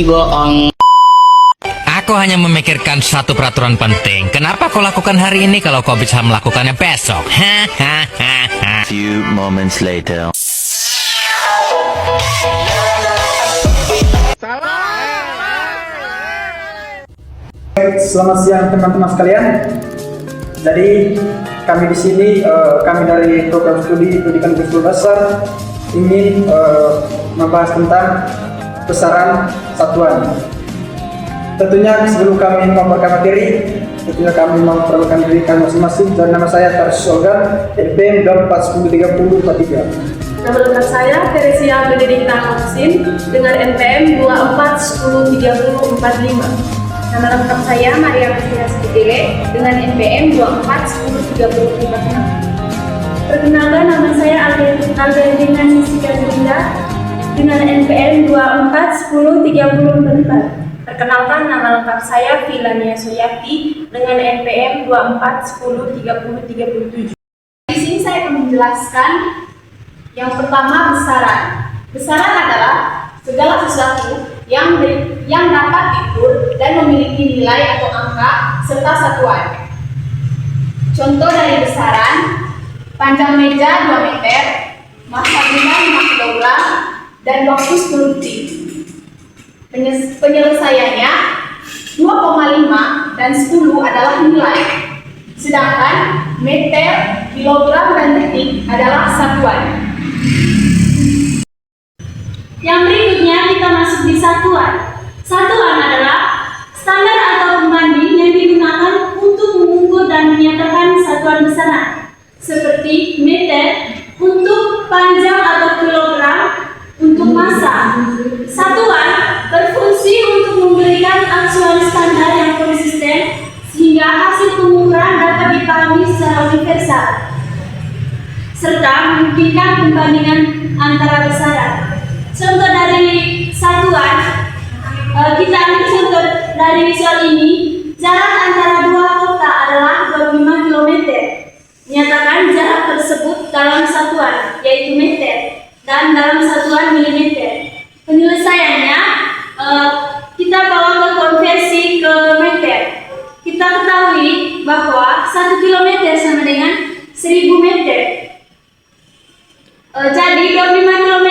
bohong. Aku hanya memikirkan satu peraturan penting. Kenapa kau lakukan hari ini kalau kau bisa melakukannya besok? Hahaha. Few moments later. Selamat siang teman-teman sekalian. Jadi kami di sini, kami dari program studi pendidikan guru dasar ingin membahas tentang besaran satuan. Tentunya sebelum kami memperkenalkan materi, tentunya kami memperkenalkan diri kami masing-masing. Dan nama saya Tarsus Olga, NPM 24103043. Nama lengkap saya Teresia Benedikta Hapsin dengan NPM 24103045. Nama lengkap saya Maria Kristina Sikitile dengan NPM 24103046. Perkenalkan, nama saya Albertina Nisika Dinda dengan NPM 24103044. Perkenalkan, nama lengkap saya Vilania Soyati dengan NPM 24103037. Di sini saya akan menjelaskan yang pertama, besaran. Besaran adalah segala sesuatu yang dapat diukur dan memiliki nilai atau angka serta satuan. Contoh dari besaran: panjang meja 2 meter, massa gula 5 kg, dan waktu 10 detik. Penyelesaiannya 2,5 dan 10 adalah nilai, sedangkan meter, kilogram, dan detik adalah satuan. Yang berikutnya kita masuk di satuan. Satuan adalah standar atau pembanding yang digunakan untuk mengukur dan menyatakan satuan besaran, seperti meter untuk panjang atau kilogram untuk massa. Satuan berfungsi untuk memberikan acuan standar yang konsisten sehingga hasil pengukuran dapat dipahami secara universal, serta memungkinkan pembandingan antara besaran. Contoh dari satuan, kita ambil contoh dari soal ini. Jarak antara dua kota adalah 25 km. Nyatakan jarak tersebut dalam satuan, yaitu meter, dan dalam satuan milimeter. Penyelesaiannya, kita bawa ke konversi ke meter. Kita ketahui bahwa 1 km sama dengan 1000 meter. Jadi 25 km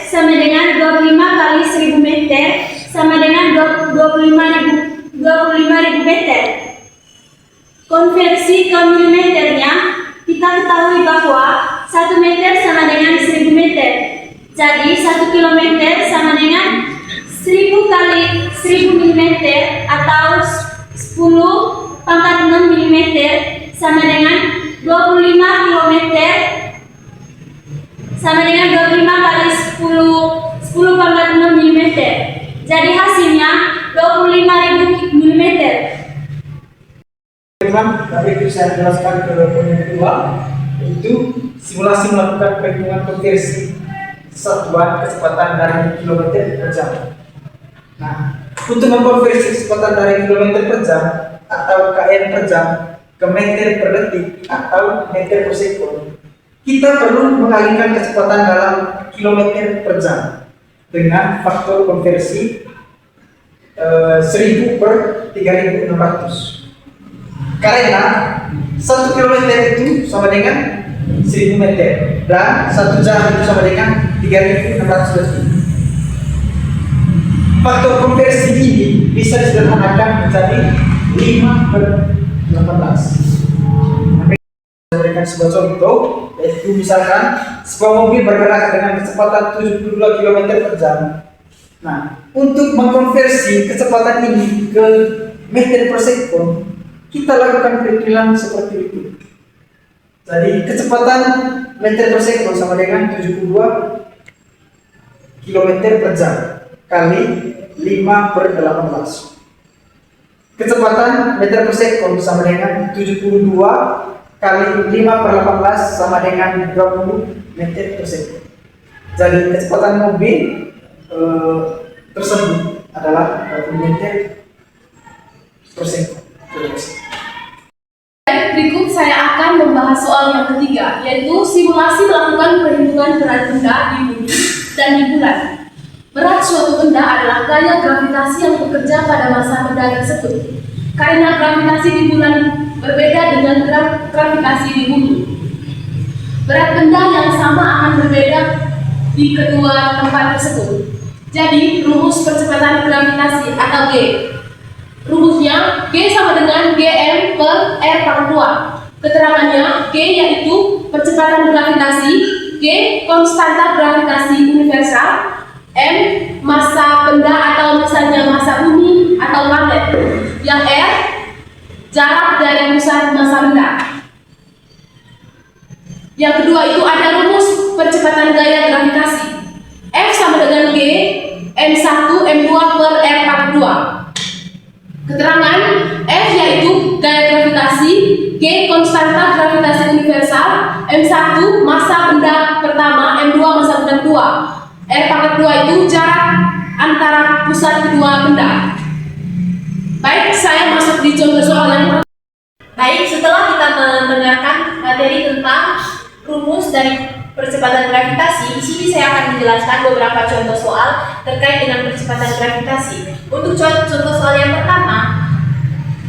sama dengan 25 kali 1000 meter sama dengan 25.000 meter. Konversi ke milimeternya, kita ketahui bahwa 1 meter sama dengan 1000 meter. Jadi 1 km sama dengan 1000 kali 1000 mm atau 10 pangkat 6 mm sama dengan 25 km sama dengan 25 kali 10 pangkat 6 mm. Jadi hasilnya 25.000 mm. Teman, tadi itu saya jelaskan ke poin kedua, yaitu simulasi melakukan perhitungan konversi satuan kecepatan dari kilometer per jam. Nah, untuk mengkonversi kecepatan dari kilometer per jam atau km per jam ke meter per detik atau meter per sekon, kita perlu mengalihkan kecepatan dalam kilometer per jam dengan faktor konversi 1000 per 3600. Karena 1 km itu sama dengan 1000 meter dan 1 jam itu sama dengan 3600 detik. Faktor konversi ini bisa disederhanakan menjadi 5 per 18. Memberikan sebuah contoh, yaitu misalkan sebuah mobil bergerak dengan kecepatan 72 km per jam. Nah, untuk mengkonversi kecepatan ini ke meter per sekon, kita lakukan perhitungan seperti itu. Jadi kecepatan meter per sekon sama dengan 72 km per jam kali 5 per 18. Kecepatan meter per sekon sama dengan 72 kali 5 per 18 sama dengan 20 meter per sekon. Jadi kecepatan mobil tersebut adalah 20 meter per sekon. Berikut saya akan membahas soal yang ketiga, yaitu simulasi melakukan perhitungan berat benda di bumi dan di bulan. Berat suatu benda adalah gaya gravitasi yang bekerja pada massa benda tersebut. Karena gravitasi di bulan berbeda dengan gravitasi di bumi, berat benda yang sama akan berbeda di kedua tempat tersebut. Jadi, rumus percepatan gravitasi atau G. Rumusnya, G sama dengan Gm per R pangkat 2. Keterangannya, G yaitu percepatan gravitasi, G konstanta gravitasi universal, M massa benda atau misalnya massa bumi atau planet, yang R jarak dari pusat massa benda. Yang kedua itu ada rumus percepatan gaya gravitasi. F sama dengan G M1 M2 per R pangkat 2. Keterangan F yaitu gaya gravitasi, G konstanta gravitasi universal, M1 massa benda pertama, M2 massa benda kedua. R pangkat 2 itu jarak antara pusat kedua benda. Baik, saya masuk di contoh soal yang pertama. Baik, setelah kita mendengarkan materi tentang rumus dari percepatan gravitasi, di sini saya akan menjelaskan beberapa contoh soal terkait dengan percepatan gravitasi. Untuk contoh soal yang pertama,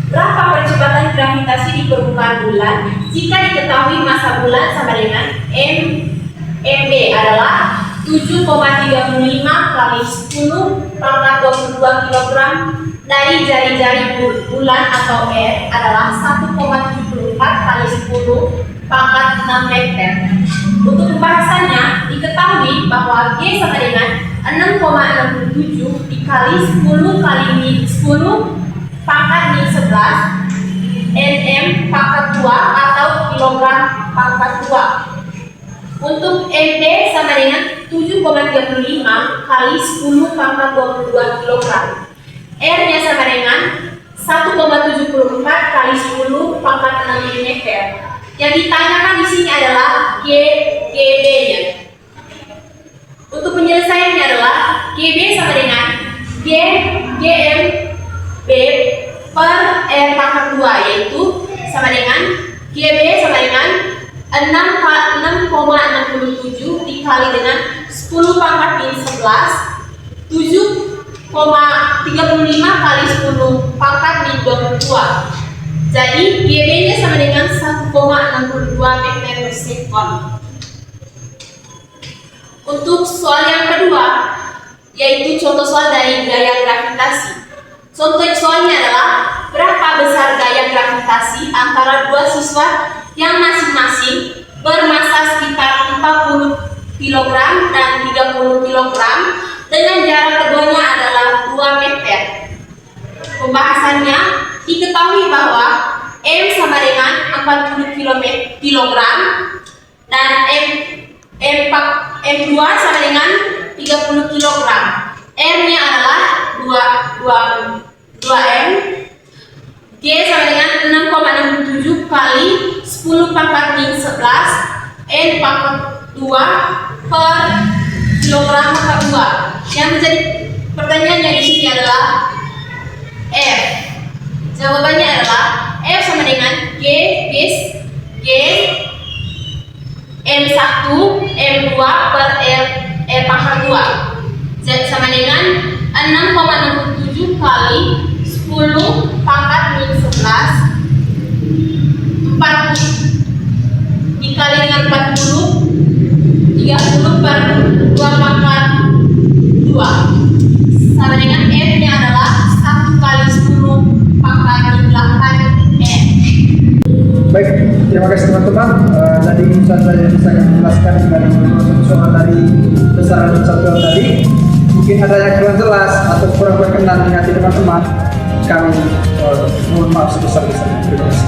berapa percepatan gravitasi di permukaan bulan jika diketahui massa bulan sama dengan MB adalah 7,35 kali 10 pangkat 22 kg dari jari-jari bulan atau R adalah 1,74 kali 10 pangkat 6 meter. Untuk pembahasannya, diketahui bahwa G sama dengan 6,67 dikali 10 kali 10 pangkat min 11 Nm pangkat 2 atau kilogram pangkat 2. Untuk MB sama dengan 7,35 kali 10 pangkat 22 kg. R-nya sama dengan 1,74 kali 10 pangkat 6 mm. Yang ditanyakan di sini adalah GB-nya. Untuk penyelesaiannya adalah GB sama dengan GMB per R pangkat 2, yaitu sama dengan GB sama dengan 6,67 dikali dengan 10 pangkat min 11 7,35 kali 10 pangkat min 22. Jadi GB-nya sama dengan 1,62 meter per sekon. Untuk soal yang kedua, yaitu contoh soal dari gaya gravitasi. Contoh soalnya adalah berapa besar gaya gravitasi antara dua siswa yang masing-masing bermassa sekitar 40 kg dan 30 kg dengan jarak keduanya adalah 2 meter. Pembahasannya, diketahui bahwa M sama dengan 40 kg dan M2 sama dengan 30 kg. R-nya adalah 2M. G sama dengan 6,67 kali 10 pangkat min 11 N pangkat 2 per kilogram pangkat 2. Yang menjadi pertanyaannya di sini adalah F. Jawabannya adalah F sama dengan G M1 M2 per R pangkat 2 sama dengan 6,67 kali 10 pangkat min 11 40 dikali dengan 40 per 2 pangkat 2 sama dengan F-nya adalah 1 kali 10 pangkat min 8 N. Baik, terima kasih teman-teman. Tadi Ustaz saya bisa menjelaskan dari soal dari besaran satuan tadi. Mungkin ada yang kurang jelas atau kurang berkenan di hati teman-teman. Kami mohon maaf sebesar-besarnya. Terima kasih.